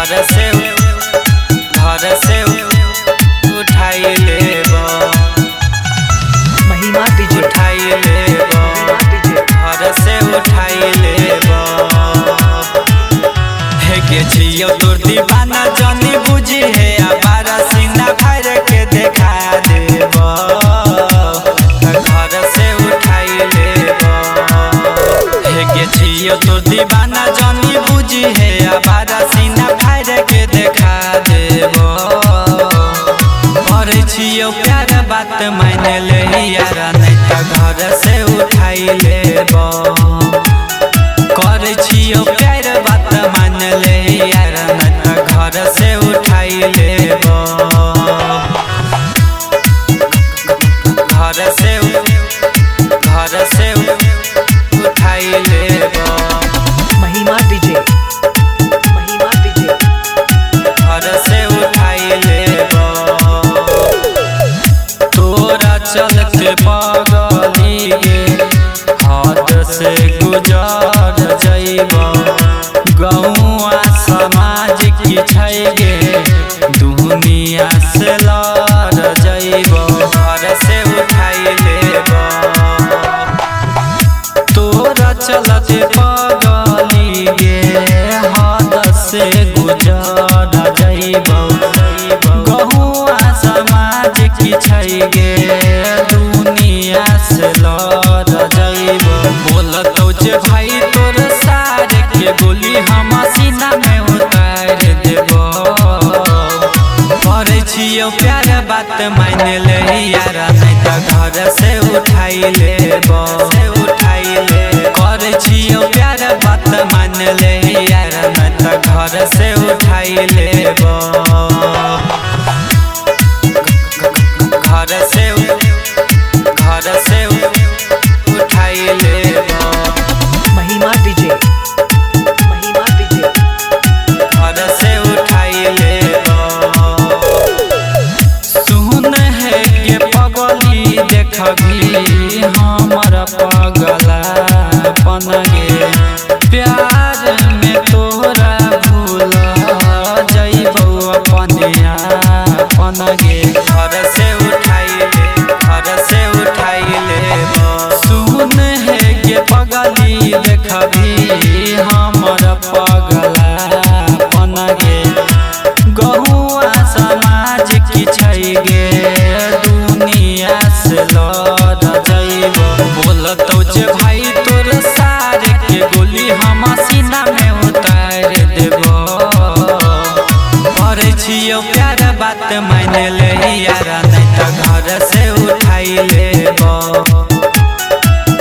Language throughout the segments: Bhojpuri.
घर से उठाई लेबो महिमा डीजे उठाई लेबो घर से उठाई लेबो हे के जियो तोर दीवाना जानी बुझी है आबारा सीना भर के देखा देबो घर से उठाई लेबो हे के जियो तोर दीवाना जानी बुझी है आबारा सीना भर के देखा देबो करे छियो प्यार बात मान ले यार नहीं तो घर से उठाई लेबो करे छियो प्यार बात मान ले यार नहीं तो घर से उठाई लेबो घर से उठाई लेबो महिमा डीजे घर से उठाई लेबो तोरा चलते पगली गे हाथ से गुजर जइबो गौआ समाज की छै गे दुनिया से लड़ जइबो घर से उठाई लेबो तोरा चलते पगली गे हाथ से गुजर जइबो गहुआ समाज की छै गे दुनिया से लड़ जइबो बोलतौ जे भाई तोर सारे के गोली हम सीना में उतार देबो करे छियो प्यार बात मान ले यार नहीं तो घर से उठाई लेबो करे छियो प्यार बात मान ले यार नहीं तो घर से उठाई लेबो घर से उठाई लेबो महिमा डीजे घर से उठाई लेबो सुन है के पगली देखबी हमर पगला पन गे प्यार में तोरा भूल जइबो अपने आपन गे घर से उठाई लेबो सुन है के पगली देखबी हमर पगला पन गे गहुआ समाज की छै गे दुनिया से लड़ जइबो बोलतौ जे भाई तोर सारे के गोली हम सीना में उतार देबो करे छियो प्यार बात मान ले यार नहीं तो घर से उठाई लेबो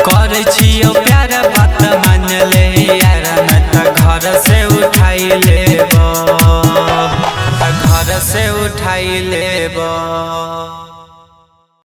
करे छियो प्यार बात मान ले यार नहीं तो घर से उठाई लेबो घर से उठाई लेबो।